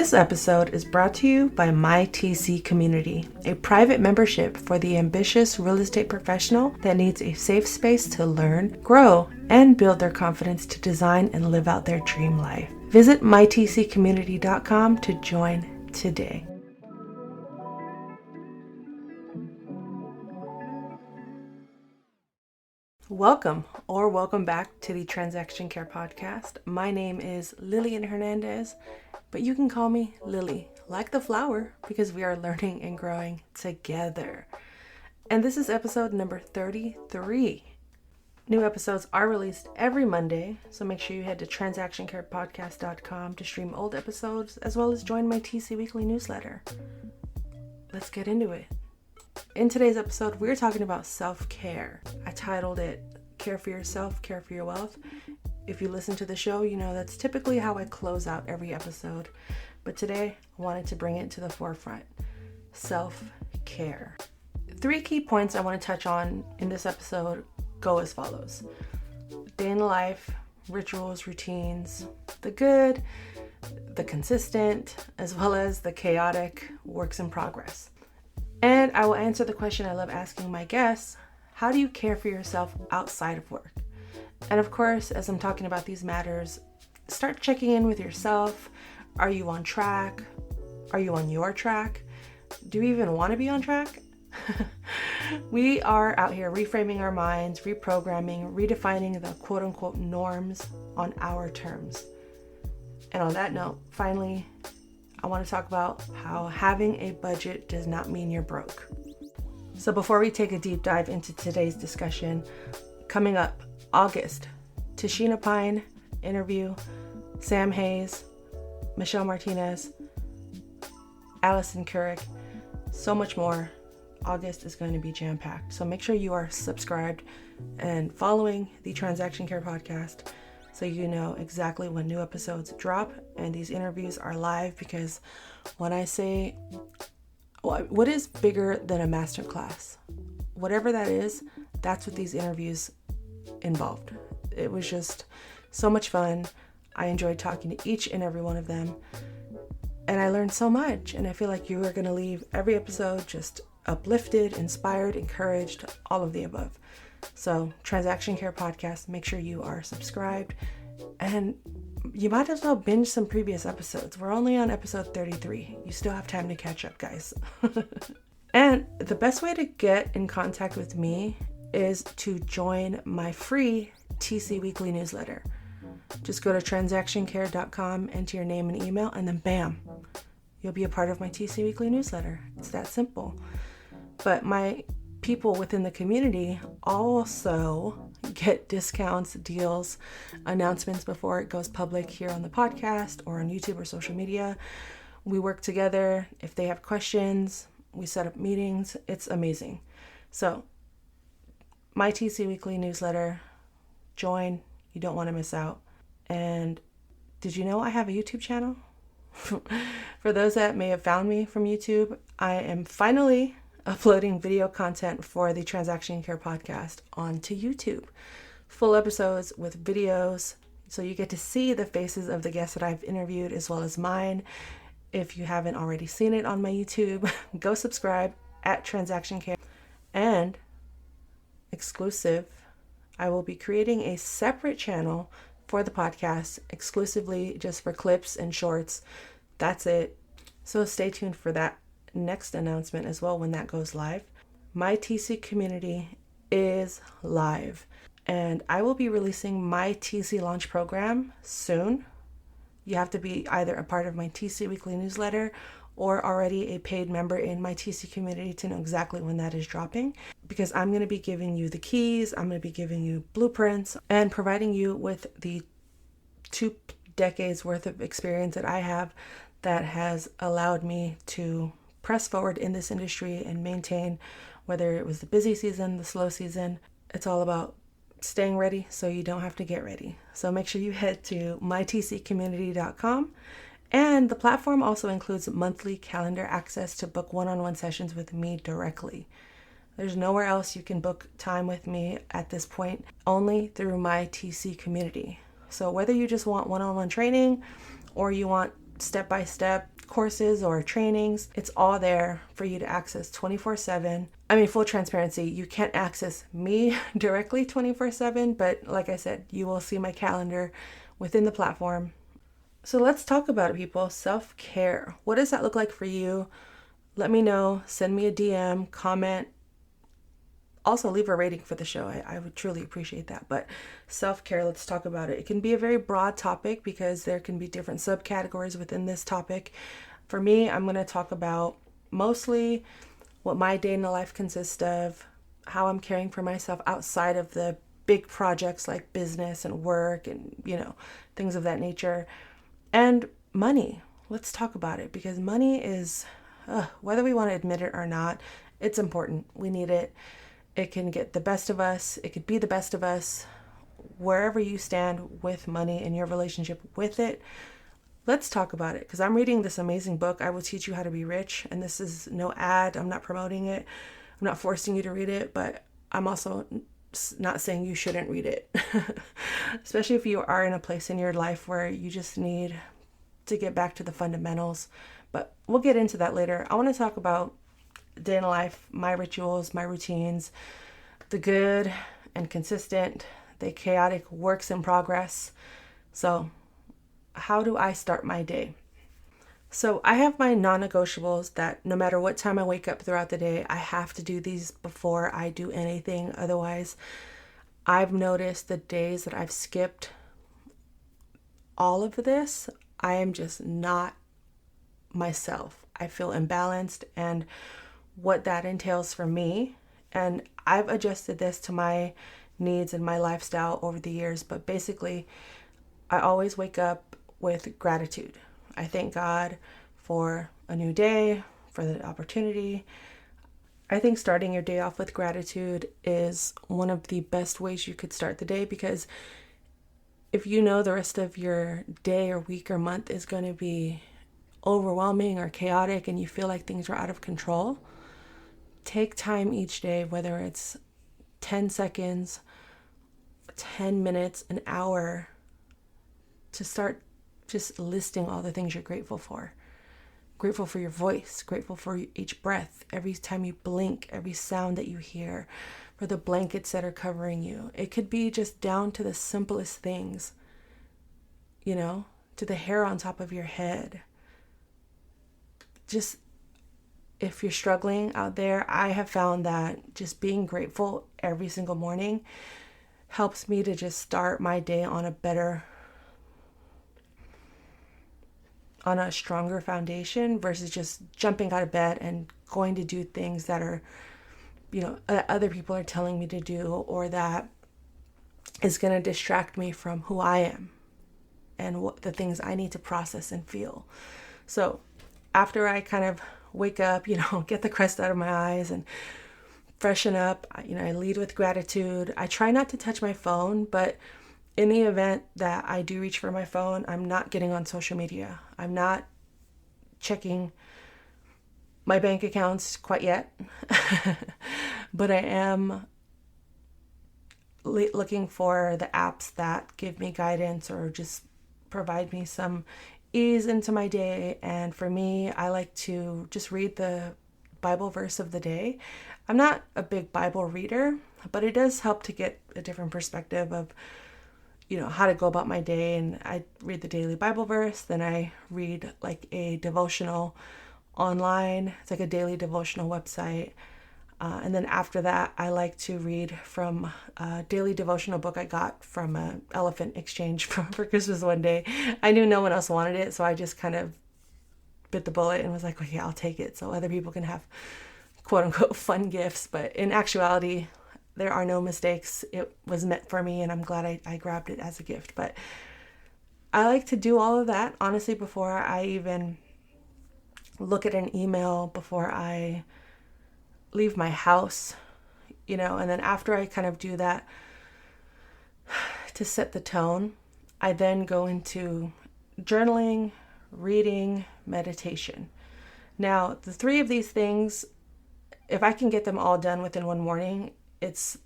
This episode is brought to you by My TC Community, a private membership for the ambitious real estate professional that needs a safe space to learn, grow, and build their confidence to design and live out their dream life. Visit mytccommunity.com to join today. Welcome back to the Transaction Care Podcast. My name is Lillian Hernandez, but you can call me Lilly, like the flower, because we are learning and growing together. And this is episode number 33. New episodes are released every Monday, so make sure you head to transactioncarepodcast.com to stream old episodes, as well as join my TC Weekly newsletter. Let's get into it. In today's episode, we're talking about self-care. I titled it, Care for Yourself, Care for Your Wealth. If you listen to the show, you know that's typically how I close out every episode. But today, I wanted to bring it to the forefront. Self-care. 3 key points I want to touch on in this episode go as follows. Day in the life, rituals, routines, the good, the consistent, as well as the chaotic works in progress. And I will answer the question I love asking my guests: how do you care for yourself outside of work? And of course, as I'm talking about these matters, start checking in with yourself. Are you on track? Are you on your track? Do you even want to be on track? We are out here reframing our minds, reprogramming, redefining the quote unquote norms on our terms. And on that note, finally, I want to talk about how having a budget does not mean you're broke. So before we take a deep dive into today's discussion, coming up, August, Tashina Pine interview, Sam Hayes, Michelle Martinez, Allison Couric, so much more. August is going to be jam-packed. So make sure you are subscribed and following the Transaction Care Podcast so you know exactly when new episodes drop, and these interviews are live, because when I say, what is bigger than a masterclass? Whatever that is, that's what these interviews involved. It was just so much fun. I enjoyed talking to each and every one of them, and I learned so much, and I feel like you are going to leave every episode just uplifted, inspired, encouraged, all of the above. So, Transaction Care Podcast, make sure you are subscribed, and you might as well binge some previous episodes. We're only on episode 33. You still have time to catch up, guys. And the best way to get in contact with me is to join my free TC Weekly newsletter. Just go to transactioncare.com, enter your name and email, and then bam, you'll be a part of my TC Weekly newsletter. It's that simple. But my people within the community also get discounts, deals, announcements before it goes public here on the podcast or on YouTube or social media. We work together. If they have questions, we set up meetings. It's amazing. So, my TC Weekly newsletter, join. You don't want to miss out. And did you know I have a YouTube channel? For those that may have found me from YouTube, I am finally uploading video content for the Transaction Care Podcast onto YouTube. Full episodes with videos, so you get to see the faces of the guests that I've interviewed as well as mine. If you haven't already seen it on my YouTube, go subscribe at Transaction Care. And exclusive, I will be creating a separate channel for the podcast, exclusively just for clips and shorts. That's it. So stay tuned for that next announcement as well when that goes live. My TC community is live, and I will be releasing my TC launch program soon. You have to be either a part of my TC Weekly newsletter or already a paid member in my TC community to know exactly when that is dropping, because I'm going to be giving you the keys, I'm going to be giving you blueprints, and providing you with the 2 decades worth of experience that I have that has allowed me to press forward in this industry and maintain, whether it was the busy season, the slow season. It's all about staying ready so you don't have to get ready. So make sure you head to mytccommunity.com. And the platform also includes monthly calendar access to book one-on-one sessions with me directly. There's nowhere else you can book time with me at this point, only through my TC community. So whether you just want one-on-one training or you want step-by-step courses or trainings. It's all there for you to access 24/7. I mean, full transparency, you can't access me directly 24/7, but like I said, you will see my calendar within the platform. So let's talk about it, people. Self-care. What does that look like for you? Let me know. Send me a DM, comment. Also, leave a rating for the show. I would truly appreciate that. But self-care, let's talk about it. It can be a very broad topic because there can be different subcategories within this topic. For me, I'm going to talk about mostly what my day in the life consists of, how I'm caring for myself outside of the big projects like business and work and, things of that nature. And money. Let's talk about it because money is, whether we want to admit it or not, it's important. We need it. It can get the best of us. It could be the best of us. Wherever you stand with money and your relationship with it, let's talk about it. Because I'm reading this amazing book, I Will Teach You How to Be Rich. And this is no ad. I'm not promoting it. I'm not forcing you to read it. But I'm also not saying you shouldn't read it. Especially if you are in a place in your life where you just need to get back to the fundamentals. But we'll get into that later. I want to talk about day in life, my rituals, my routines, the good and consistent, the chaotic works in progress. So how do I start my day? So I have my non-negotiables that no matter what time I wake up throughout the day, I have to do these before I do anything. Otherwise, I've noticed the days that I've skipped all of this, I am just not myself. I feel imbalanced, and what that entails for me. And I've adjusted this to my needs and my lifestyle over the years. But basically, I always wake up with gratitude. I thank God for a new day, for the opportunity. I think starting your day off with gratitude is one of the best ways you could start the day, because if you know the rest of your day or week or month is going to be overwhelming or chaotic and you feel like things are out of control, take time each day, whether it's 10 seconds, 10 minutes, an hour, to start just listing all the things you're grateful for. Grateful for your voice, grateful for each breath, every time you blink, every sound that you hear, for the blankets that are covering you. It could be just down to the simplest things, to the hair on top of your head. Just, if you're struggling out there, I have found that just being grateful every single morning helps me to just start my day on a stronger foundation versus just jumping out of bed and going to do things that are, other people are telling me to do, or that is going to distract me from who I am and what the things I need to process and feel. So after I kind of wake up, get the crust out of my eyes and freshen up, I lead with gratitude. I try not to touch my phone, but in the event that I do reach for my phone, I'm not getting on social media. I'm not checking my bank accounts quite yet, but I am looking for the apps that give me guidance or just provide me some ease into my day. And for me, I like to just read the Bible verse of the day. I'm not a big Bible reader, but it does help to get a different perspective of how to go about my day. And I read the daily Bible verse, then I read like a devotional online. It's like a daily devotional website. And then after that, I like to read from a daily devotional book I got from an elephant exchange for Christmas one day. I knew no one else wanted it, so I just kind of bit the bullet and was like, okay, I'll take it so other people can have quote unquote fun gifts. But in actuality, there are no mistakes. It was meant for me, and I'm glad I grabbed it as a gift. But I like to do all of that, honestly, before I even look at an email, before I leave my house, and then after I kind of do that to set the tone, I then go into journaling, reading, meditation. Now, the three of these things, if I can get them all done within one morning, it's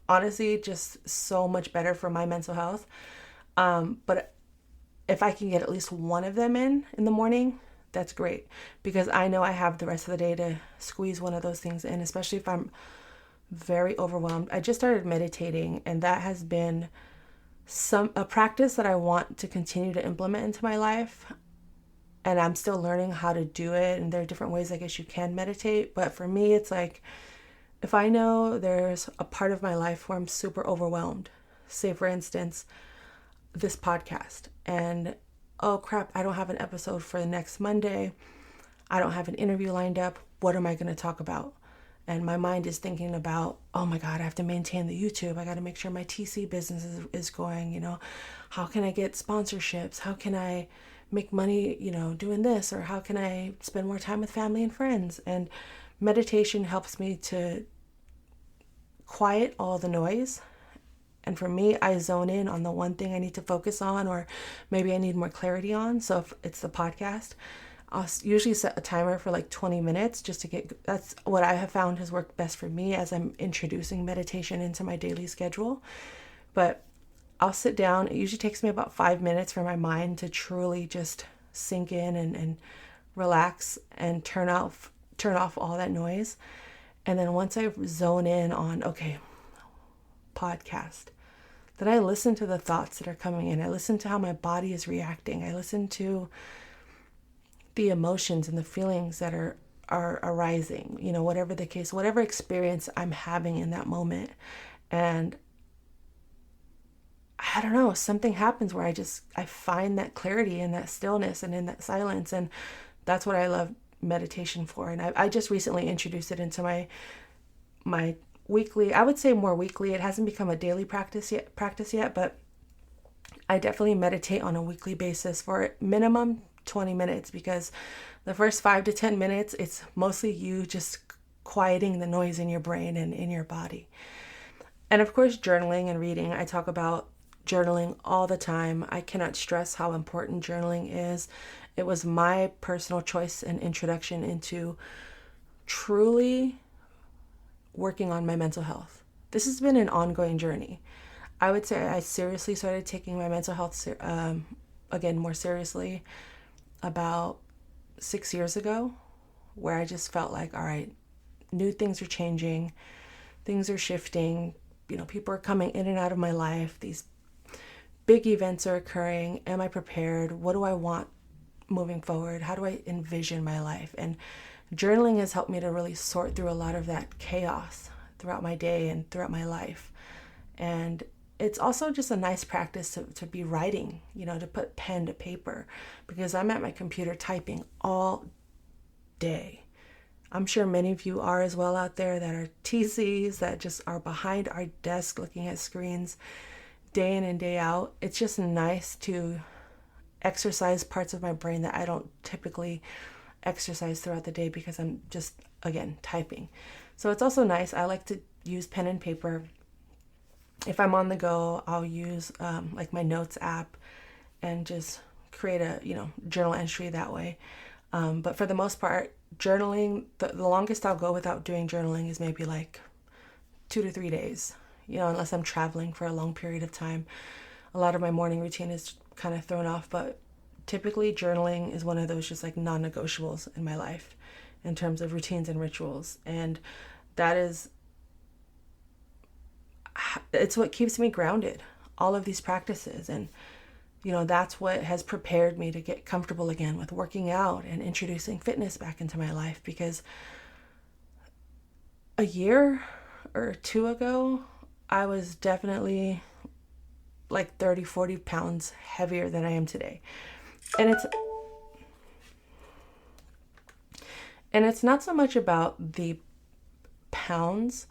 honestly just so much better for my mental health. But if I can get at least one of them in the morning, that's great, because I know I have the rest of the day to squeeze one of those things in, especially if I'm very overwhelmed. I just started meditating, and that has been a practice that I want to continue to implement into my life. And I'm still learning how to do it. And there are different ways I guess you can meditate. But for me, it's like, if I know there's a part of my life where I'm super overwhelmed, say for instance, this podcast, and oh crap, I don't have an episode for the next Monday. I don't have an interview lined up. What am I going to talk about? And my mind is thinking about, oh my God, I have to maintain the YouTube. I got to make sure my TC business is going, how can I get sponsorships? How can I make money, doing this? Or how can I spend more time with family and friends? And meditation helps me to quiet all the noise. And for me, I zone in on the one thing I need to focus on, or maybe I need more clarity on. So if it's the podcast, I'll usually set a timer for like 20 minutes just to that's what I have found has worked best for me as I'm introducing meditation into my daily schedule. But I'll sit down. It usually takes me about 5 minutes for my mind to truly just sink in and relax and turn off all that noise. And then once I zone in on, okay, podcast, then I listen to the thoughts that are coming in. I listen to how my body is reacting. I listen to the emotions and the feelings that are arising, whatever the case, whatever experience I'm having in that moment. And I don't know, something happens where I find that clarity in that stillness and in that silence. And that's what I love meditation for. And I just recently introduced it into my weekly, I would say more weekly. It hasn't become a daily practice yet, but I definitely meditate on a weekly basis for minimum 20 minutes, because the first 5 to 10 minutes, it's mostly you just quieting the noise in your brain and in your body. And of course, journaling and reading. I talk about journaling all the time. I cannot stress how important journaling is. It was my personal choice and introduction into truly working on my mental health. This has been an ongoing journey. I would say I seriously started taking my mental health again more seriously about 6 years ago, where I just felt like, all right, new things are changing, things are shifting, people are coming in and out of my life, these big events are occurring. Am I prepared? What do I want moving forward? How do I envision my life? And journaling has helped me to really sort through a lot of that chaos throughout my day and throughout my life. And it's also just a nice practice to be writing, to put pen to paper, because I'm at my computer typing all day. I'm sure many of you are as well out there that are TCs that just are behind our desk looking at screens day in and day out. It's just nice to exercise parts of my brain that I don't typically exercise throughout the day because I'm just, again, typing. So it's also nice. I like to use pen and paper. If I'm on the go, I'll use like my notes app and just create a journal entry that way. But for the most part, journaling, the longest I'll go without doing journaling is maybe like 2 to 3 days, unless I'm traveling for a long period of time. A lot of my morning routine is kind of thrown off, but typically journaling is one of those just like non-negotiables in my life in terms of routines and rituals. And it's what keeps me grounded, all of these practices. And, that's what has prepared me to get comfortable again with working out and introducing fitness back into my life, because a year or 2 ago, I was definitely like 30, 40 pounds heavier than I am today. And it's not so much about the pounds,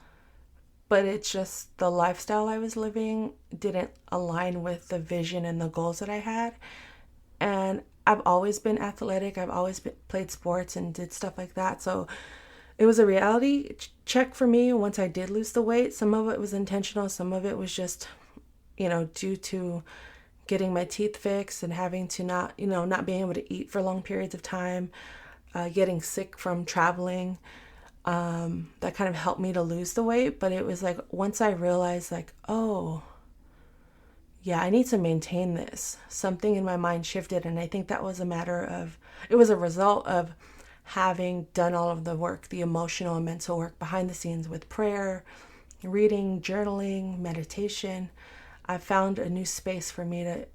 but it's just the lifestyle I was living didn't align with the vision and the goals that I had. And I've always been athletic. I've always played sports and did stuff like that. So it was a reality check for me once I did lose the weight. Some of it was intentional. Some of it was just, due to getting my teeth fixed and having to not being able to eat for long periods of time, getting sick from traveling. That kind of helped me to lose the weight. But it was like, once I realized like, oh, yeah, I need to maintain this. Something in my mind shifted, and I think that was it was a result of having done all of the work, the emotional and mental work behind the scenes with prayer, reading, journaling, meditation. I found a new space for me to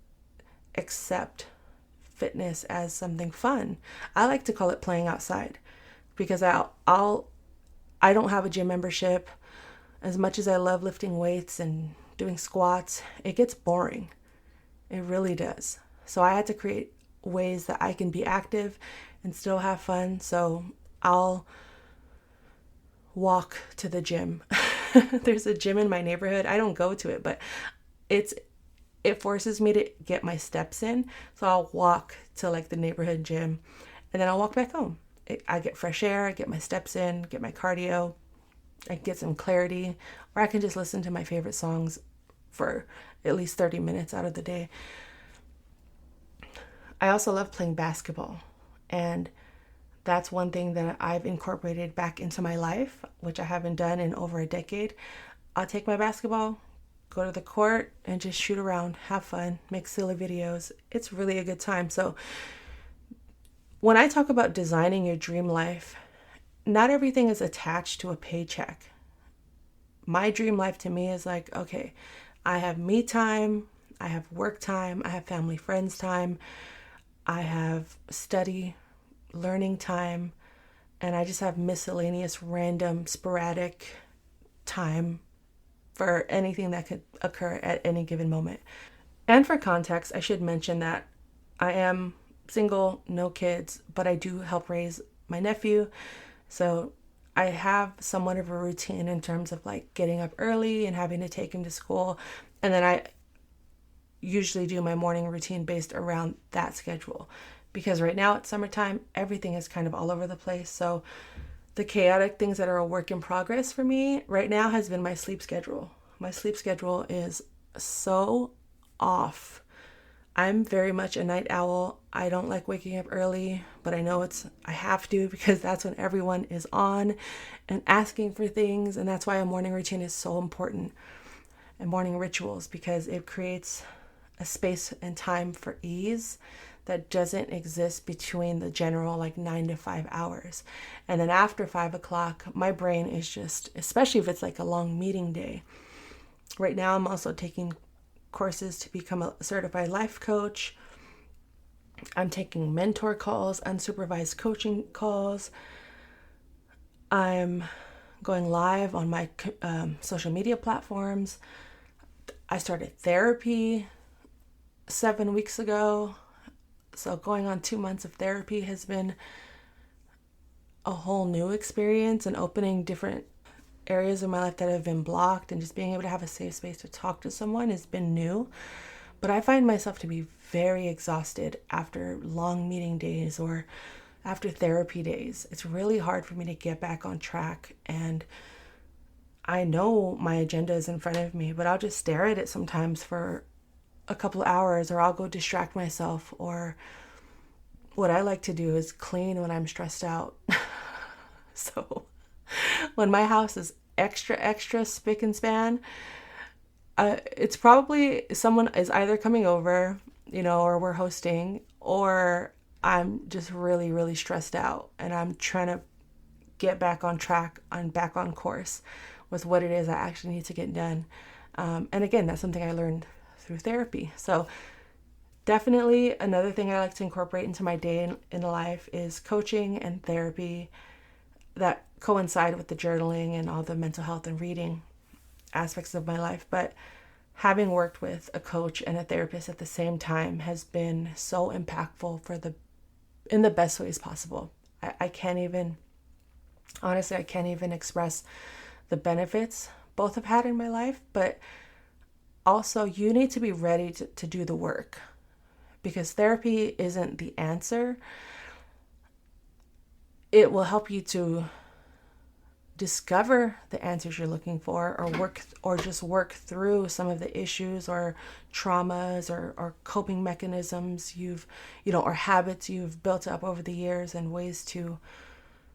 accept fitness as something fun. I like to call it playing outside, because I don't have a gym membership. As much as I love lifting weights and doing squats, it gets boring. It really does. So I had to create ways that I can be active and still have fun. So I'll walk to the gym. There's a gym in my neighborhood. I don't go to it, but it forces me to get my steps in. So I'll walk to like the neighborhood gym, and then I'll walk back home. I get fresh air, I get my steps in, get my cardio, I get some clarity, or I can just listen to my favorite songs for at least 30 minutes out of the day. I also love playing basketball, and that's one thing that I've incorporated back into my life, which I haven't done in over a decade. I'll take my basketball, go to the court, and just shoot around, have fun, make silly videos. It's really a good time. So when I talk about designing your dream life, not everything is attached to a paycheck. My dream life to me is like, okay, I have me time, I have work time, I have family friends time, I have study, learning time, and I just have miscellaneous, random, sporadic time for anything that could occur at any given moment. And for context, I should mention that I am single, no kids, but I do help raise my nephew. So I have somewhat of a routine in terms of like getting up early and having to take him to school. And then I usually do my morning routine based around that schedule. Because right now it's summertime, everything is kind of all over the place. So the chaotic things that are a work in progress for me right now has been my sleep schedule. My sleep schedule is so off. I'm very much a night owl. I don't like waking up early, but I know I have to, because that's when everyone is on and asking for things. And that's why a morning routine is so important, and morning rituals, because it creates a space and time for ease that doesn't exist between the general like 9 to 5 hours. And then after 5 o'clock, my brain is just, especially if it's like a long meeting day. Right now, I'm also taking courses to become a certified life coach. I'm taking mentor calls, unsupervised coaching calls. I'm going live on my social media platforms. I started therapy 7 weeks ago. So going on 2 months of therapy has been a whole new experience, and opening different areas of my life that have been blocked, and just being able to have a safe space to talk to someone has been new. But I find myself to be very exhausted after long meeting days or after therapy days. It's really hard for me to get back on track, and I know my agenda is in front of me, but I'll just stare at it sometimes for a couple of hours, or I'll go distract myself. Or what I like to do is clean when I'm stressed out. So when my house is extra spick and span, it's probably someone is either coming over, or we're hosting, or I'm just really, really stressed out, and I'm trying to get back on track, back on course with what it is I actually need to get done. And again, that's something I learned through therapy. So definitely another thing I like to incorporate into my day in life is coaching and therapy that coincide with the journaling and all the mental health and reading aspects of my life. But having worked with a coach and a therapist at the same time has been so impactful in the best ways possible. I can't even express the benefits both have had in my life. But also, you need to be ready to do the work, because therapy isn't the answer. It will help you to discover the answers you're looking for, or just work through some of the issues or traumas or coping mechanisms or habits you've built up over the years, and ways to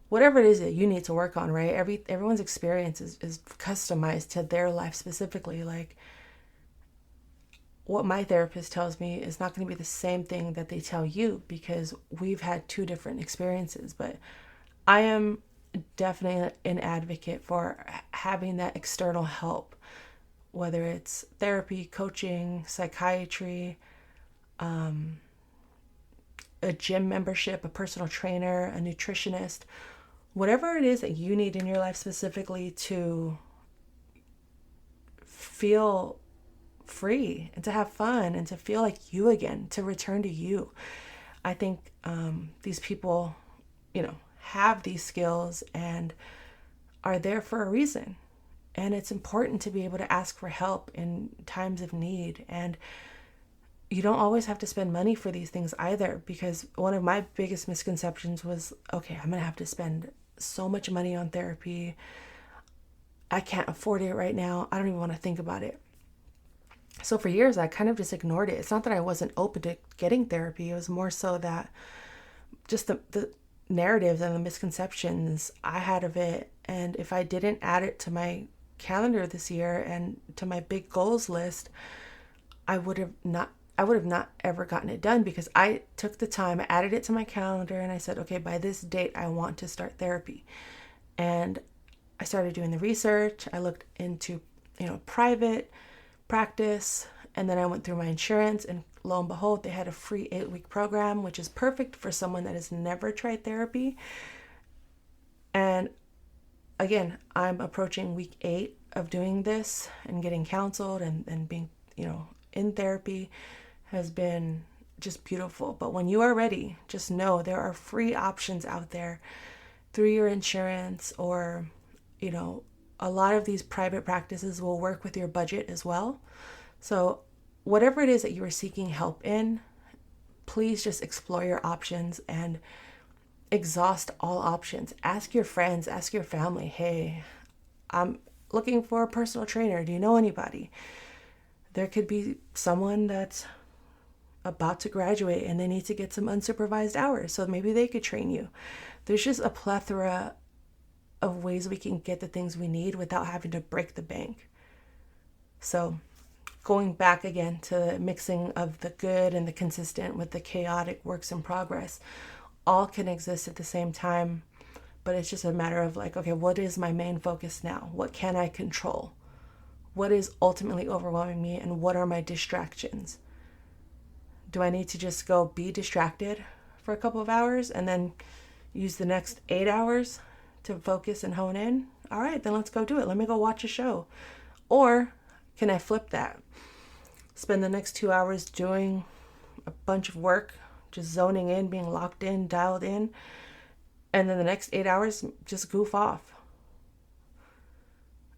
whatever it is that you need to work on, right? Everyone's experience is customized to their life specifically. Like, what my therapist tells me is not going to be the same thing that they tell you, because we've had two different experiences. But I am definitely an advocate for having that external help, whether it's therapy, coaching, psychiatry, a gym membership, a personal trainer, a nutritionist, whatever it is that you need in your life specifically to feel free and to have fun and to feel like you again, to return to you. I think these people, have these skills and are there for a reason. And it's important to be able to ask for help in times of need. And you don't always have to spend money for these things either, because one of my biggest misconceptions was, okay, I'm going to have to spend so much money on therapy. I can't afford it right now. I don't even want to think about it. So for years, I kind of just ignored it. It's not that I wasn't open to getting therapy. It was more so that just the narratives and the misconceptions I had of it. And if I didn't add it to my calendar this year and to my big goals list, I would have not ever gotten it done, because I took the time, I added it to my calendar, and I said, okay, by this date, I want to start therapy. And I started doing the research. I looked into, private practice, and then I went through my insurance, and lo and behold, they had a free 8-week program, which is perfect for someone that has never tried therapy. And again, I'm approaching week 8 of doing this and getting counseled and being, in therapy has been just beautiful. But when you are ready, just know there are free options out there through your insurance, or, a lot of these private practices will work with your budget as well. So whatever it is that you are seeking help in, please just explore your options and exhaust all options. Ask your friends, ask your family, hey, I'm looking for a personal trainer. Do you know anybody? There could be someone that's about to graduate and they need to get some unsupervised hours, so maybe they could train you. There's just a plethora of ways we can get the things we need without having to break the bank. So going back again to the mixing of the good and the consistent with the chaotic works in progress, all can exist at the same time, but it's just a matter of like, okay, what is my main focus now? What can I control? What is ultimately overwhelming me, and what are my distractions? Do I need to just go be distracted for a couple of hours and then use the next 8 hours to focus and hone in? All right, then let's go do it. Let me go watch a show. Or can I flip that? Spend the next 2 hours doing a bunch of work, just zoning in, being locked in, dialed in, and then the next 8 hours, just goof off.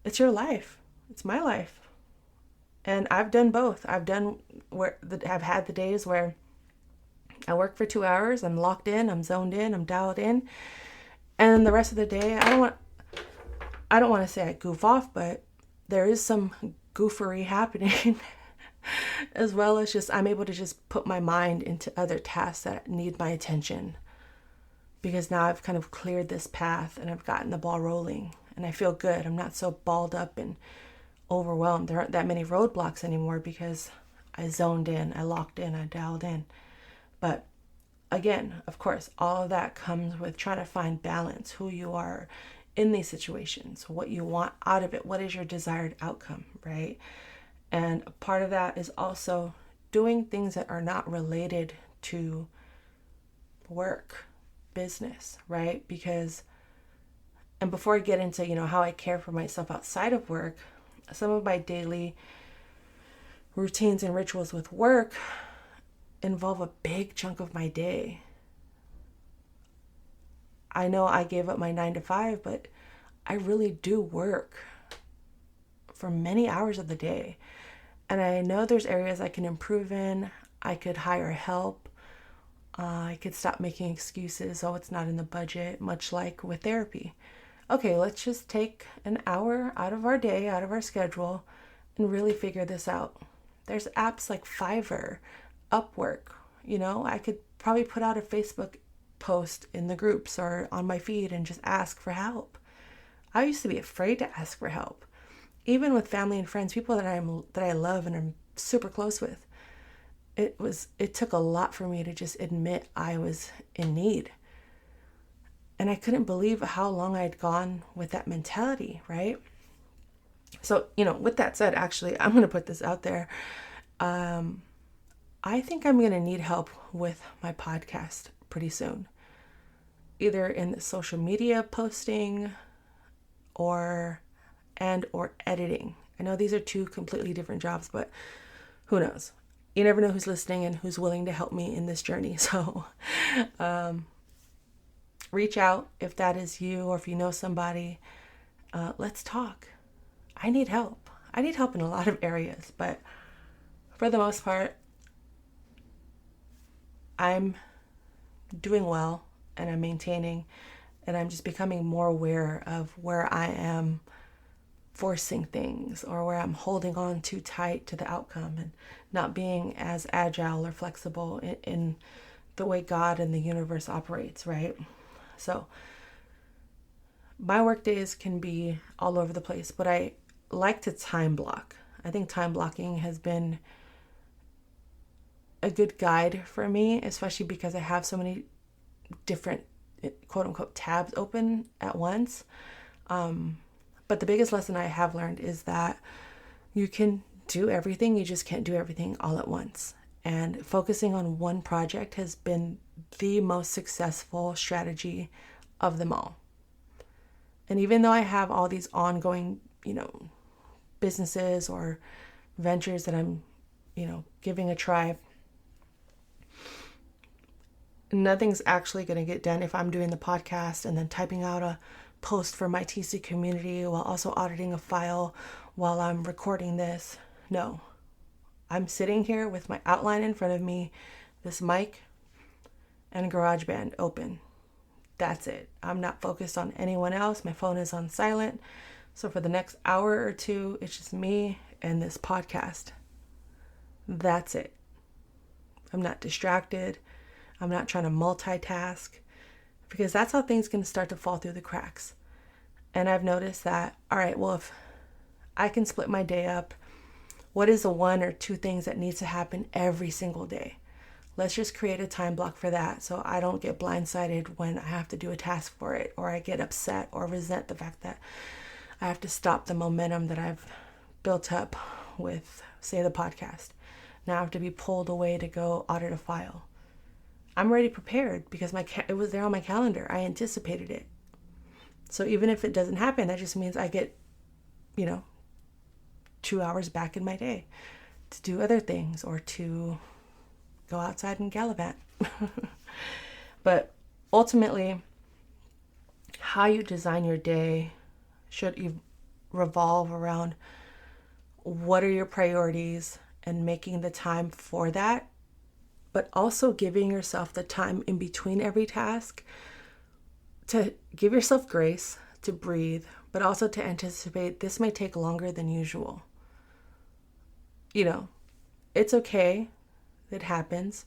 It's your life. It's my life. And I've done both. I've had the days where I work for 2 hours, I'm locked in, I'm zoned in, I'm dialed in. And then the rest of the day, I don't want to say I goof off, but there is some goofery happening as well as just I'm able to just put my mind into other tasks that need my attention, because now I've kind of cleared this path and I've gotten the ball rolling and I feel good. I'm not so balled up and overwhelmed. There aren't that many roadblocks anymore because I zoned in, I locked in, I dialed in. But again, of course, all of that comes with trying to find balance, who you are in these situations, what you want out of it, what is your desired outcome, right? And a part of that is also doing things that are not related to work, business, right? Because, and before I get into, how I care for myself outside of work, some of my daily routines and rituals with work involve a big chunk of my day. I know I gave up my 9 to 5, but I really do work for many hours of the day. And I know there's areas I can improve in. I could hire help. I could stop making excuses. Oh, it's not in the budget, much like with therapy. Okay, let's just take an hour out of our day, out of our schedule, and really figure this out. There's apps like Fiverr, Upwork. I could probably put out a Facebook post in the groups or on my feed and just ask for help. I used to be afraid to ask for help. Even with family and friends, people that I love and super close with. It took a lot for me to just admit I was in need. And I couldn't believe how long I'd gone with that mentality, right? So, with that said, actually, I'm going to put this out there. I think I'm going to need help with my podcast pretty soon. Either in the social media posting or editing. I know these are two completely different jobs, but who knows? You never know who's listening and who's willing to help me in this journey. So reach out if that is you or if you know somebody. Let's talk. I need help. I need help in a lot of areas, but for the most part, I'm doing well and I'm maintaining, and I'm just becoming more aware of where I am forcing things or where I'm holding on too tight to the outcome and not being as agile or flexible in the way God and the universe operates, right? So my work days can be all over the place, but I like to time block. I think time blocking has been a good guide for me, especially because I have so many different quote unquote tabs open at once. But the biggest lesson I have learned is that you can do everything, you just can't do everything all at once. And focusing on one project has been the most successful strategy of them all. And even though I have all these ongoing, businesses or ventures that I'm, giving a try, nothing's actually going to get done if I'm doing the podcast and then typing out a post for my TC community while also auditing a file while I'm recording this. No, I'm sitting here with my outline in front of me, this mic and GarageBand open. That's it. I'm not focused on anyone else. My phone is on silent. So for the next hour or two, it's just me and this podcast. That's it. I'm not distracted. I'm not trying to multitask, because that's how things can start to fall through the cracks. And I've noticed that, all right, well, if I can split my day up, what is the one or two things that needs to happen every single day? Let's just create a time block for that so I don't get blindsided when I have to do a task for it, or I get upset or resent the fact that I have to stop the momentum that I've built up with, say, the podcast. Now I have to be pulled away to go audit a file. I'm already prepared because it was there on my calendar. I anticipated it. So even if it doesn't happen, that just means I get, 2 hours back in my day to do other things or to go outside and gallivant. But ultimately, how you design your day should revolve around what are your priorities and making the time for that, but also giving yourself the time in between every task to give yourself grace, to breathe, but also to anticipate this may take longer than usual. It's okay. It happens.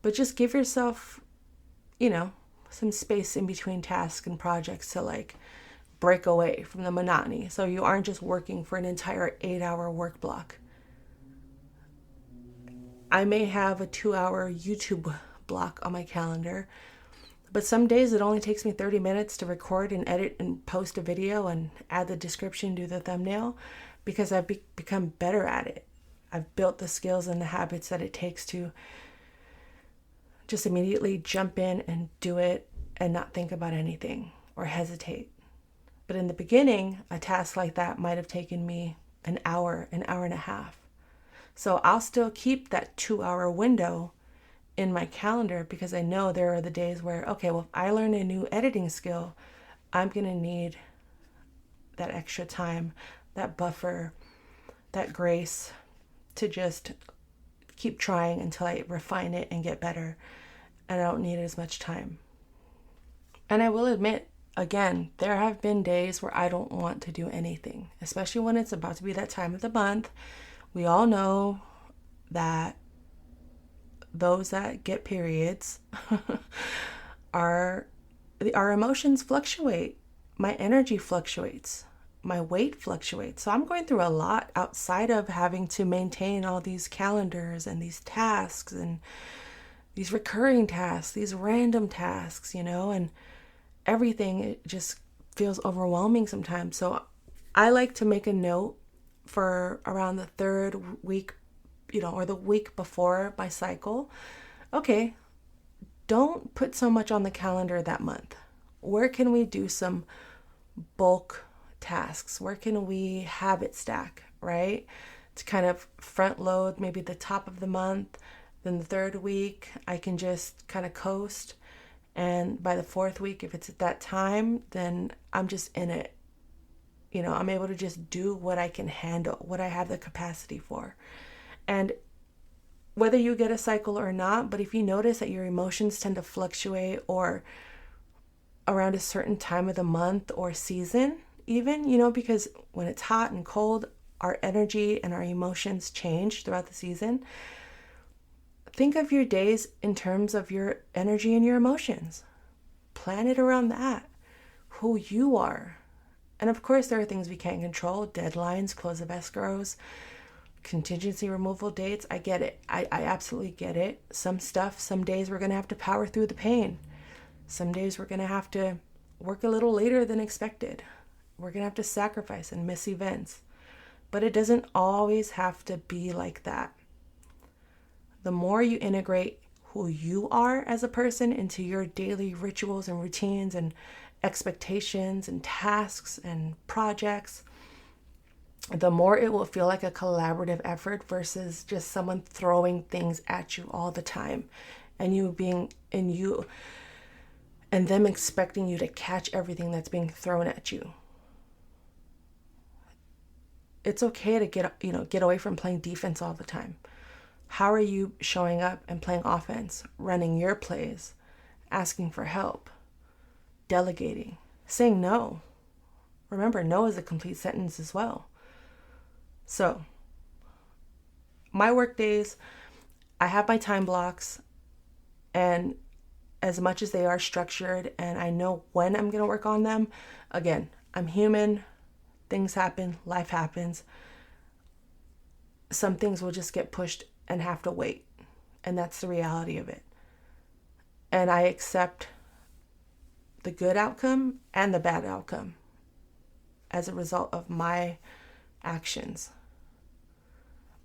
But just give yourself, some space in between tasks and projects to break away from the monotony. So you aren't just working for an entire 8-hour work block. I may have a 2-hour YouTube block on my calendar, but some days it only takes me 30 minutes to record and edit and post a video and add the description, do the thumbnail, because I've become better at it. I've built the skills and the habits that it takes to just immediately jump in and do it and not think about anything or hesitate. But in the beginning, a task like that might have taken me an hour and a half. So I'll still keep that 2-hour window in my calendar because I know there are the days where, okay, well, if I learn a new editing skill, I'm going to need that extra time, that buffer, that grace to just keep trying until I refine it and get better, and I don't need as much time. And I will admit, again, there have been days where I don't want to do anything, especially when it's about to be that time of the month. We all know that those that get periods our emotions fluctuate. My energy fluctuates. my weight fluctuates. So I'm going through a lot outside of having to maintain all these calendars and these tasks and these recurring tasks, these random tasks, and everything. It just feels overwhelming sometimes. So I like to make a note for around the third week, or the week before my cycle. Okay, don't put so much on the calendar that month. Where can we do some bulk tasks? Where can we habit stack, right? To kind of front load maybe the top of the month. Then the third week, I can just kind of coast. And by the fourth week, if it's at that time, then I'm just in it. I'm able to just do what I can handle, what I have the capacity for. And whether you get a cycle or not, but if you notice that your emotions tend to fluctuate or around a certain time of the month or season, even, because when it's hot and cold, our energy and our emotions change throughout the season. Think of your days in terms of your energy and your emotions. Plan it around that, who you are. And of course, there are things we can't control, deadlines, close of escrows, contingency removal dates. I get it. I absolutely get it. Some days we're going to have to power through the pain. Some days we're going to have to work a little later than expected. We're going to have to sacrifice and miss events. But it doesn't always have to be like that. The more you integrate who you are as a person into your daily rituals and routines and expectations and tasks and projects, the more it will feel like a collaborative effort versus just someone throwing things at you all the time and and them expecting you to catch everything that's being thrown at you. It's okay to get away from playing defense all the time. How are you showing up and playing offense, running your plays, asking for help, delegating, saying no? Remember, no is a complete sentence as well. So, my work days, I have my time blocks, and as much as they are structured and I know when I'm going to work on them, again, I'm human, things happen, life happens. Some things will just get pushed and have to wait. And that's the reality of it. And I accept the good outcome and the bad outcome as a result of my actions.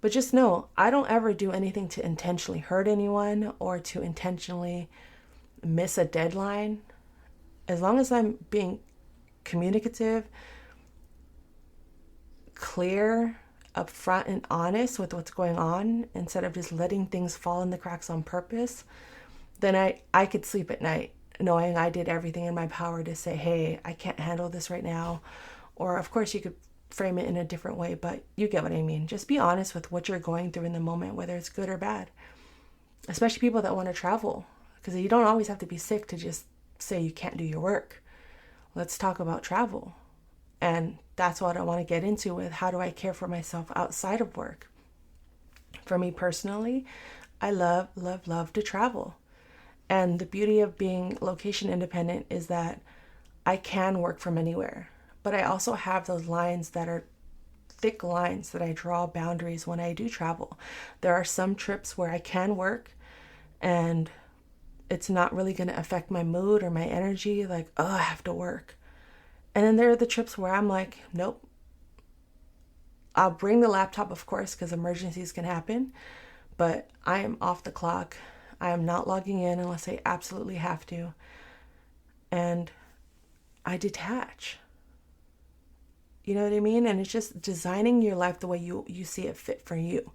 But just know, I don't ever do anything to intentionally hurt anyone or to intentionally miss a deadline. As long as I'm being communicative, clear, upfront and honest with what's going on, instead of just letting things fall in the cracks on purpose, then I could sleep at night knowing I did everything in my power to say, hey, I can't handle this right now. Or of course you could frame it in a different way, but you get what I mean. Just be honest with what you're going through in the moment, whether it's good or bad. Especially people that want to travel, because you don't always have to be sick to just say you can't do your work. Let's talk about travel. And that's what I want to get into with how do I care for myself outside of work. For me personally, I love, love, love to travel. And the beauty of being location independent is that I can work from anywhere. But I also have those lines that are thick lines that I draw boundaries when I do travel. There are some trips where I can work and it's not really going to affect my mood or my energy. Like, oh, I have to work. And then there are the trips where I'm like, nope. I'll bring the laptop, of course, because emergencies can happen. But I am off the clock. I am not logging in unless I absolutely have to. And I detach. You know what I mean? And it's just designing your life the way you see it fit for you.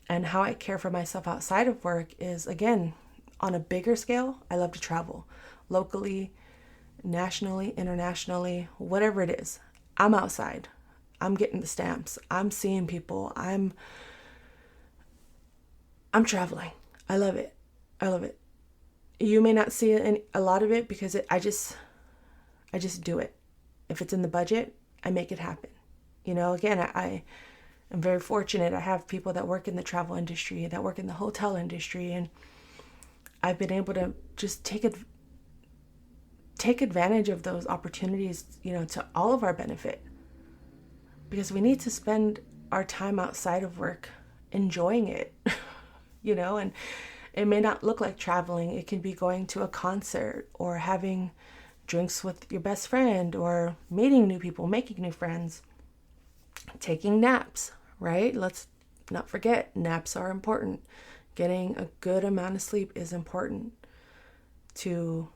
And how I care for myself outside of work is, again, on a bigger scale, I love to travel. Locally, nationally, internationally, whatever it is. I'm outside. I'm getting the stamps. I'm seeing people. I'm traveling. I love it. I love it. You may not see a lot of it because I just do it. If it's in the budget, I make it happen. You know, again, I am very fortunate. I have people that work in the travel industry, that work in the hotel industry, and I've been able to just take advantage of those opportunities, you know, to all of our benefit. because we need to spend our time outside of work enjoying it, and it may not look like traveling. It can be going to a concert or having drinks with your best friend or meeting new people, making new friends, taking naps, right? Let's not forget, naps are important. Getting a good amount of sleep is important to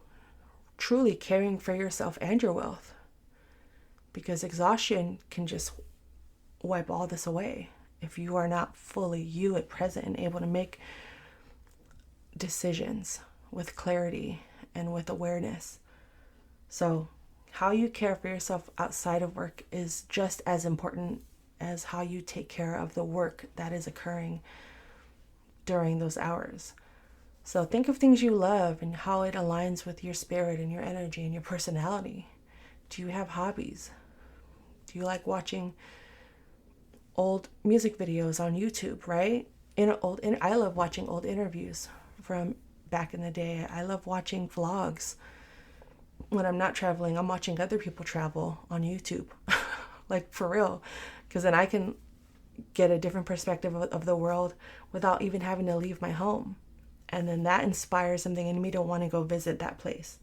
truly caring for yourself and your wealth, because exhaustion can just wipe all this away if you are not fully you at present and able to make decisions with clarity and with awareness. So how you care for yourself outside of work is just as important as how you take care of the work that is occurring during those hours. So think of things you love and how it aligns with your spirit and your energy and your personality. Do you have hobbies? Do you like watching old music videos on YouTube, right? I love watching old interviews from back in the day. I love watching vlogs. When I'm not traveling, I'm watching other people travel on YouTube. Like, for real. Because then I can get a different perspective of the world without even having to leave my home. And then that inspires something in me to want to go visit that place.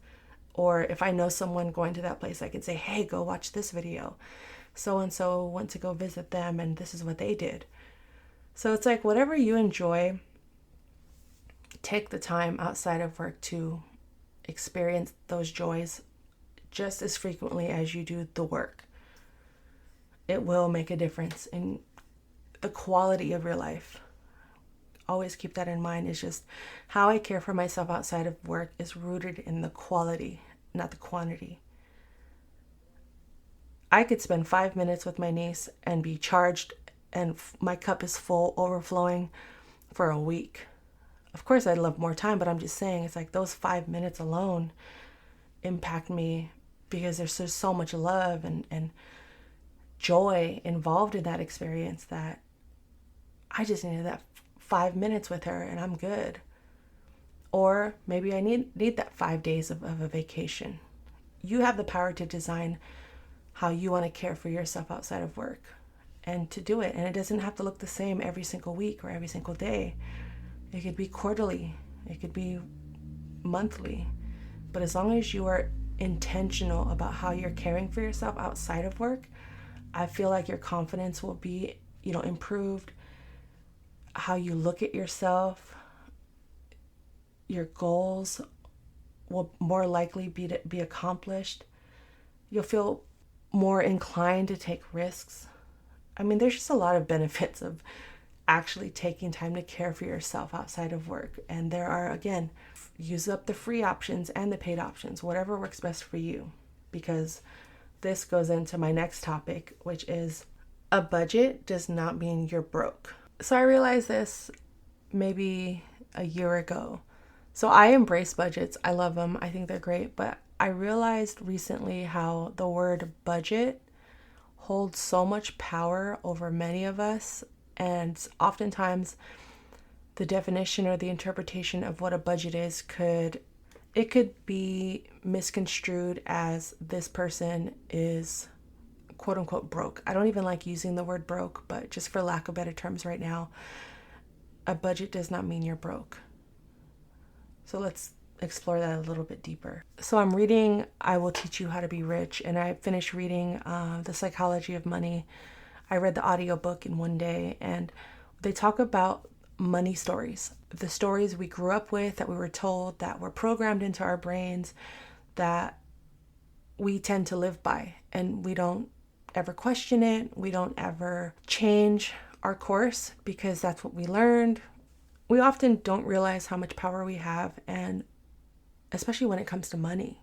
Or if I know someone going to that place, I can say, hey, go watch this video. So-and-so went to go visit them and this is what they did. So it's like, whatever you enjoy, take the time outside of work to experience those joys just as frequently as you do the work. It will make a difference in the quality of your life. Always keep that in mind. It's just how I care for myself outside of work is rooted in the quality, not the quantity. I could spend 5 minutes with my niece and be charged and my cup is full, overflowing for a week. Of course, I'd love more time, but I'm just saying, it's like those 5 minutes alone impact me because there's just so much love and joy involved in that experience that I just needed that 5 minutes with her and I'm good. Or maybe I need that 5 days of a vacation. You have the power to design how you want to care for yourself outside of work and to do it. And it doesn't have to look the same every single week or every single day. It could be quarterly. It could be monthly. But as long as you are intentional about how you're caring for yourself outside of work, I feel like your confidence will be, improved. How you look at yourself, your goals will more likely be accomplished. You'll feel more inclined to take risks. I mean, there's just a lot of benefits of actually taking time to care for yourself outside of work. And there are, again, use up the free options and the paid options, whatever works best for you. Because this goes into my next topic, which is a budget does not mean you're broke. So I realized this maybe a year ago. So I embrace budgets. I love them. I think they're great. But I realized recently how the word budget holds so much power over many of us. And oftentimes the definition or the interpretation of what a budget is could be misconstrued as this person is quote unquote broke. I don't even like using the word broke, but just for lack of better terms right now, a budget does not mean you're broke. So let's explore that a little bit deeper. So I'm reading I Will Teach You How to Be Rich, and I finished reading The Psychology of Money. I read the audiobook in one day, and they talk about money stories, the stories we grew up with, that we were told, that were programmed into our brains, that we tend to live by, and we don't ever question it. We don't ever change our course because that's what we learned. We often don't realize how much power we have, and especially when it comes to money.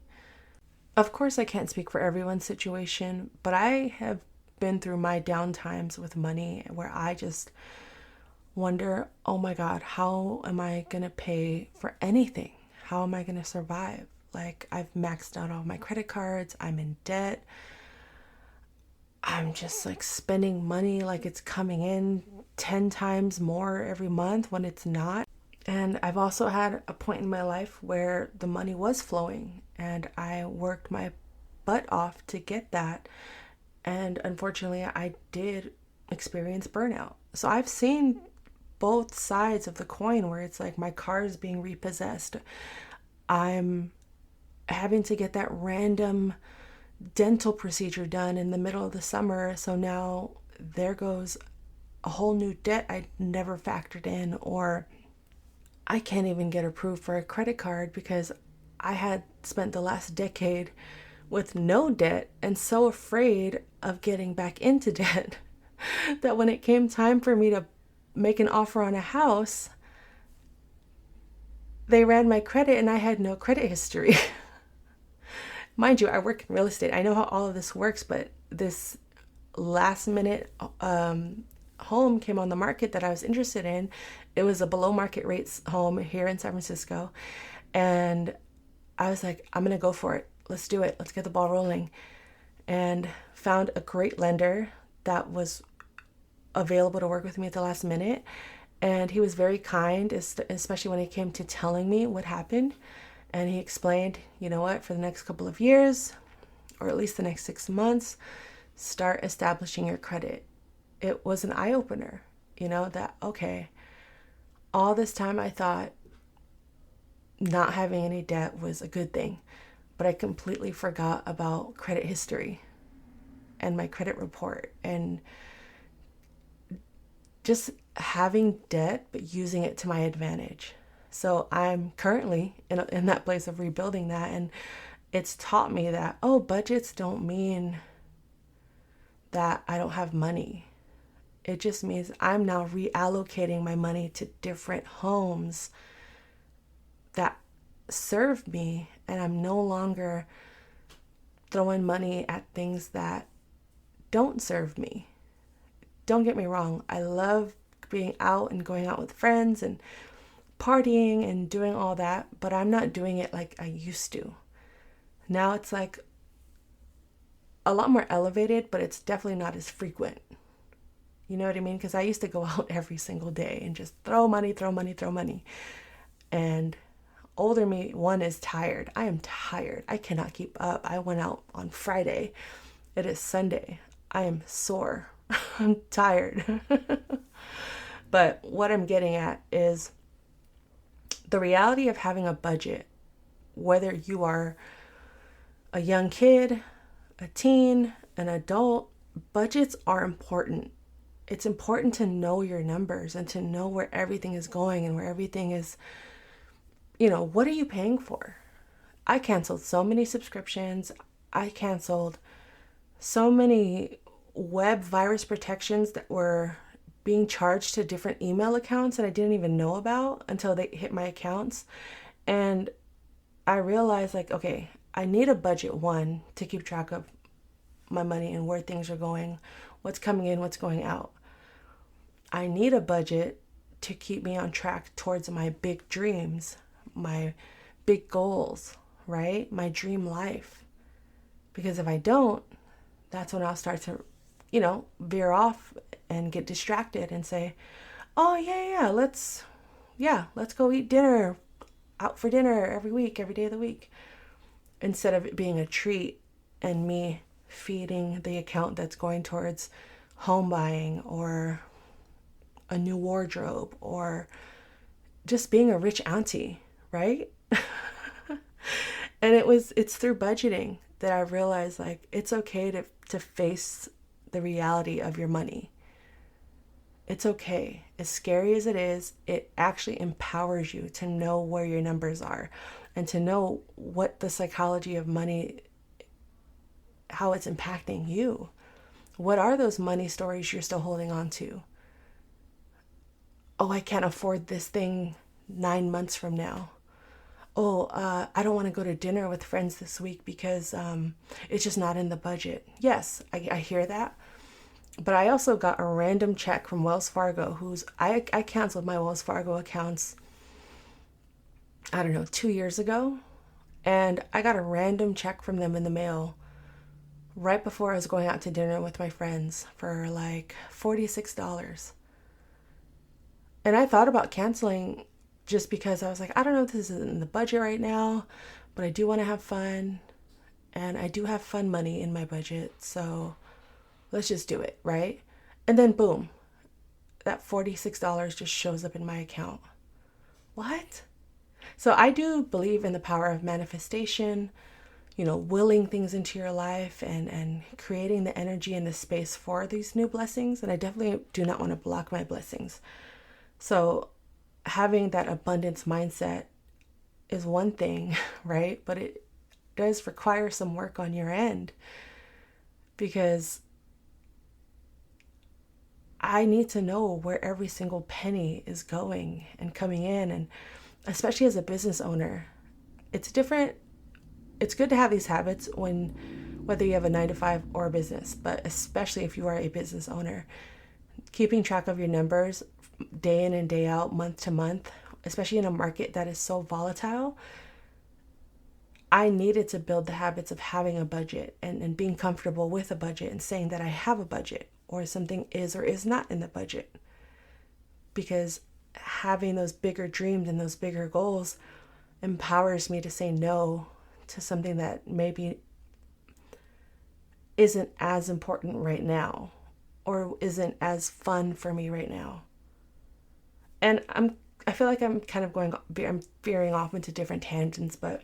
Of course, I can't speak for everyone's situation, but I have been through my down times with money where I just wonder, oh my God, how am I going to pay for anything? How am I going to survive? Like, I've maxed out all my credit cards. I'm in debt. I'm just like spending money like it's coming in 10 times more every month when it's not. And I've also had a point in my life where the money was flowing and I worked my butt off to get that. And unfortunately, I did experience burnout. So I've seen both sides of the coin where it's like my car is being repossessed. I'm having to get that random dental procedure done in the middle of the summer. So now there goes a whole new debt I never factored in, or I can't even get approved for a credit card because I had spent the last decade with no debt and so afraid of getting back into debt that when it came time for me to make an offer on a house, they ran my credit and I had no credit history. Mind you, I work in real estate. I know how all of this works, but this last minute home came on the market that I was interested in. It was a below market rates home here in San Francisco. And I was like, I'm going to go for it. Let's do it. Let's get the ball rolling. And found a great lender that was available to work with me at the last minute. And he was very kind, especially when it came to telling me what happened. And he explained, you know what, for the next couple of years, or at least the next 6 months, start establishing your credit. It was an eye-opener, that, okay, all this time I thought not having any debt was a good thing, but I completely forgot about credit history and my credit report and just having debt, but using it to my advantage. So I'm currently in that place of rebuilding that. And it's taught me that, budgets don't mean that I don't have money. It just means I'm now reallocating my money to different homes that serve me. And I'm no longer throwing money at things that don't serve me. Don't get me wrong. I love being out and going out with friends and partying and doing all that, but I'm not doing it like I used to. Now it's like a lot more elevated, but it's definitely not as frequent. You know what I mean? Because I used to go out every single day and just throw money. And older me, one, is tired. I am tired. I cannot keep up. I went out on Friday. It is Sunday. I am sore. I'm tired. But what I'm getting at is the reality of having a budget, whether you are a young kid, a teen, an adult, budgets are important. It's important to know your numbers and to know where everything is going and where everything is, what are you paying for? I canceled so many subscriptions. I canceled so many web virus protections that were being charged to different email accounts that I didn't even know about until they hit my accounts. And I realized, okay, I need a budget, one, to keep track of my money and where things are going, what's coming in, what's going out. I need a budget to keep me on track towards my big dreams, my big goals, right? My dream life. Because if I don't, that's when I'll start to, veer off and get distracted and say, oh, let's go eat dinner, out for dinner every week, every day of the week. Instead of it being a treat and me feeding the account that's going towards home buying or a new wardrobe or just being a rich auntie, right? And it's through budgeting that I realized it's okay to face the reality of your money. It's okay. As scary as it is, it actually empowers you to know where your numbers are and to know what the psychology of money, how it's impacting you. What are those money stories you're still holding on to? Oh, I can't afford this thing 9 months from now. Oh, I don't want to go to dinner with friends this week because it's just not in the budget. Yes, I hear that. But I also got a random check from Wells Fargo, I canceled my Wells Fargo accounts, 2 years ago. And I got a random check from them in the mail right before I was going out to dinner with my friends for $46. And I thought about canceling just because I was like, I don't know if this is in the budget right now, but I do want to have fun. And I do have fun money in my budget. So let's just do it, right? And then boom, that $46 just shows up in my account. What? So I do believe in the power of manifestation, willing things into your life and creating the energy and the space for these new blessings. And I definitely do not want to block my blessings. So having that abundance mindset is one thing, right? But it does require some work on your end, because I need to know where every single penny is going and coming in. And especially as a business owner, it's different. It's good to have these habits whether you have a 9-to-5 or a business, but especially if you are a business owner, keeping track of your numbers day in and day out, month to month, especially in a market that is so volatile. I needed to build the habits of having a budget and being comfortable with a budget and saying that I have a budget, or something is or is not in the budget. Because having those bigger dreams and those bigger goals empowers me to say no to something that maybe isn't as important right now or isn't as fun for me right now. And I feel like I'm kind of I'm veering off into different tangents, but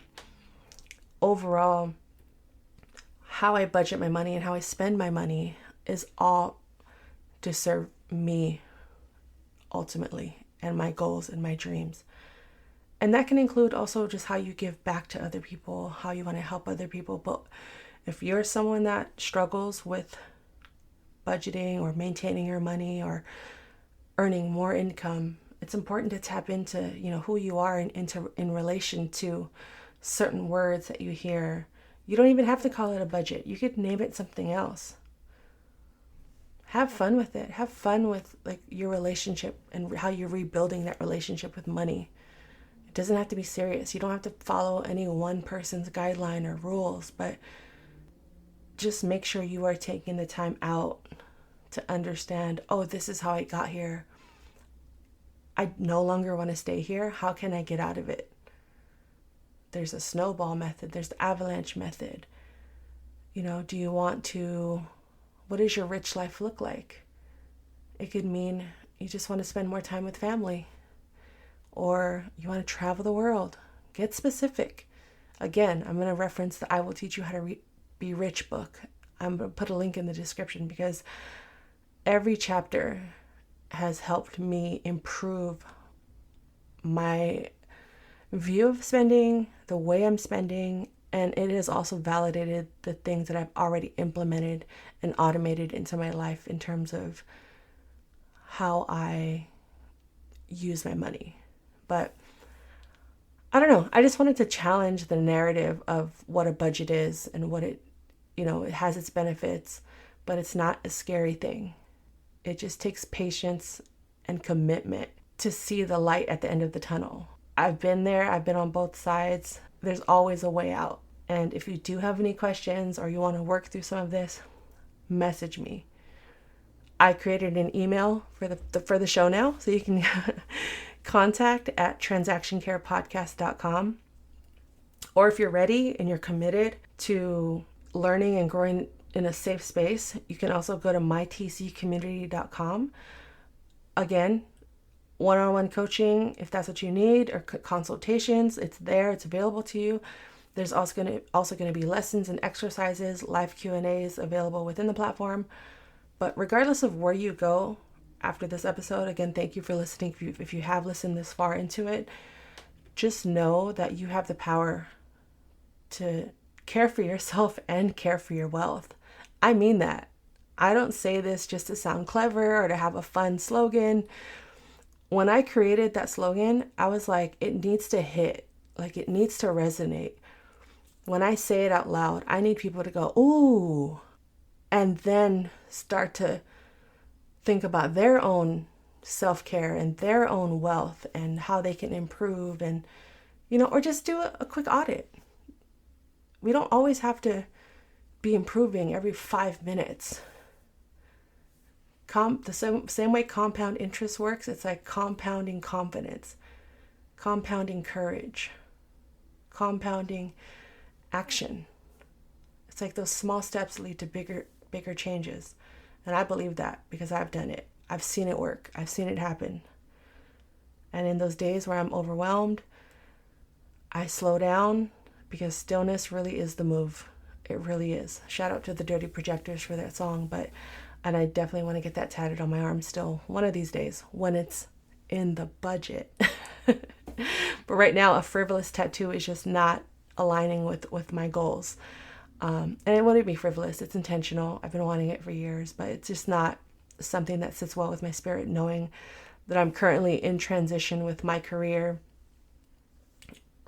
overall, how I budget my money and how I spend my money is all to serve me ultimately, and my goals and my dreams. And that can include also just how you give back to other people, how you want to help other people. But if you're someone that struggles with budgeting or maintaining your money or earning more income, it's important to tap into, who you are and in relation to certain words that you hear. You don't even have to call it a budget. You could name it something else. Have fun with it. Have fun with your relationship and how you're rebuilding that relationship with money. It doesn't have to be serious. You don't have to follow any one person's guideline or rules, but just make sure you are taking the time out to understand, oh, this is how I got here. I no longer want to stay here. How can I get out of it? There's a snowball method. There's the avalanche method. What does your rich life look like? It could mean you just want to spend more time with family, or you want to travel the world. Get specific. Again, I'm going to reference the I Will Teach You How to Be Rich book. I'm going to put a link in the description, because every chapter has helped me improve my view of spending, the way I'm spending, and it has also validated the things that I've already implemented and automated into my life in terms of how I use my money. But I don't know. I just wanted to challenge the narrative of what a budget is and what it has its benefits, but it's not a scary thing. It just takes patience and commitment to see the light at the end of the tunnel. I've been there. I've been on both sides. There's always a way out. And if you do have any questions or you want to work through some of this, message me. I created an email for the show now, so you can contact at transactioncarepodcast.com. Or if you're ready and you're committed to learning and growing in a safe space, you can also go to mytccommunity.com. Again, one-on-one coaching, if that's what you need, or consultations, it's there, it's available to you. There's also going to be lessons and exercises, live Q&As available within the platform. But regardless of where you go after this episode, again, thank you for listening. If you have listened this far into it, just know that you have the power to care for yourself and care for your wealth. I mean that. I don't say this just to sound clever or to have a fun slogan. When I created that slogan, I was like, it needs to hit. It needs to resonate. When I say it out loud, I need people to go, ooh, and then start to think about their own self-care and their own wealth and how they can improve and, or just do a quick audit. We don't always have to be improving every 5 minutes. The same way compound interest works, it's like compounding confidence, compounding courage, compounding action. It's like those small steps lead to bigger changes. And I believe that because I've done it. I've seen it work. I've seen it happen. And in those days where I'm overwhelmed, I slow down because stillness really is the move. It really is. Shout out to the Dirty Projectors for that song. And I definitely want to get that tatted on my arm still one of these days when it's in the budget. But right now, a frivolous tattoo is just not aligning with my goals. And it wouldn't be frivolous. It's intentional. I've been wanting it for years, but it's just not something that sits well with my spirit, knowing that I'm currently in transition with my career,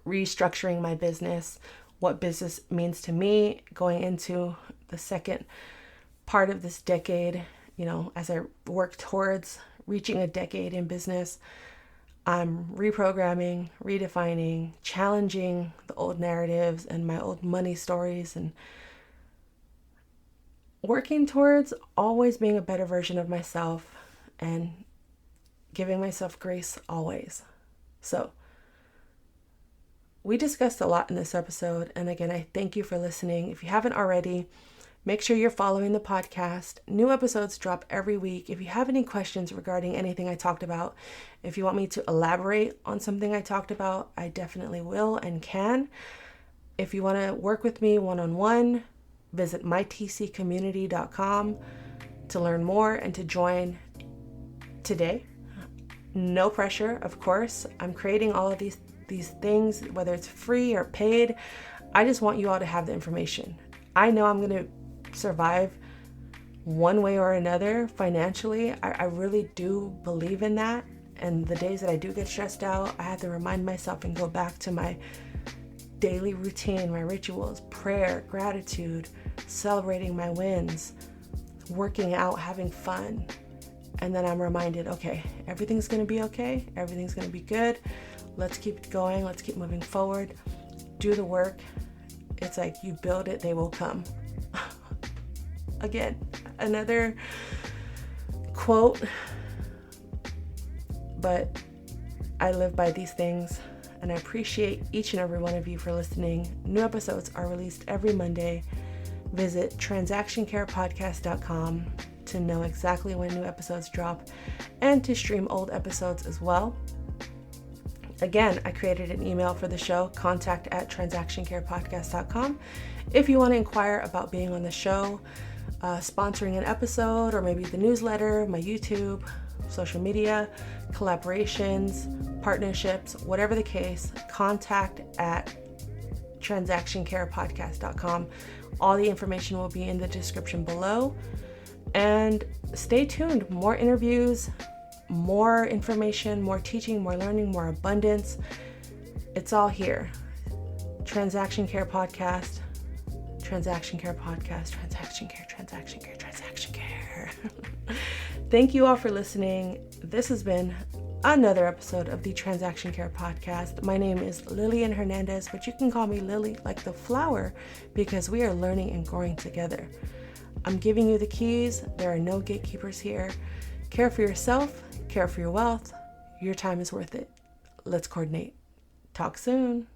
restructuring my business, what business means to me going into the second part of this decade. You know, as I work towards reaching a decade in business, I'm reprogramming, redefining, challenging the old narratives and my old money stories, and working towards always being a better version of myself and giving myself grace always. So we discussed a lot in this episode. And again, I thank you for listening. If you haven't already, make sure you're following the podcast. New episodes drop every week. If you have any questions regarding anything I talked about, if you want me to elaborate on something I talked about, I definitely will and can. If you want to work with me one-on-one, visit mytccommunity.com to learn more and to join today. No pressure, of course. I'm creating all of these things, whether it's free or paid. I just want you all to have the information. I know I'm going to survive one way or another financially. I really do believe in that. And the days that I do get stressed out, I have to remind myself and go back to my daily routine, my rituals, prayer, gratitude, celebrating my wins, working out, having fun. And then I'm reminded, okay, everything's going to be okay. Everything's going to be good. Let's keep going. Let's keep moving forward. Do the work. It's like you build it, they will come. Again, another quote, but I live by these things, and I appreciate each and every one of you for listening. New episodes are released every Monday. Visit transactioncarepodcast.com to know exactly when new episodes drop and to stream old episodes as well. Again, I created an email for the show, contact@transactioncarepodcast.com. If you want to inquire about being on the show, sponsoring an episode, or maybe the newsletter, my YouTube, social media, collaborations, partnerships, whatever the case, contact@transactioncarepodcast.com. All the information will be in the description below. And stay tuned. More interviews, more information, more teaching, more learning, more abundance. It's all here. Transaction Care Podcast. Transaction Care Podcast. Transaction Care, Transaction Care, Transaction Care. Thank you all for listening. This has been another episode of the Transaction Care Podcast. My name is Lillian Hernandez, but you can call me Lily, like the flower, because we are learning and growing together. I'm giving you the keys. There are no gatekeepers here. Care for yourself, care for your wealth. Your time is worth it. Let's coordinate. Talk soon.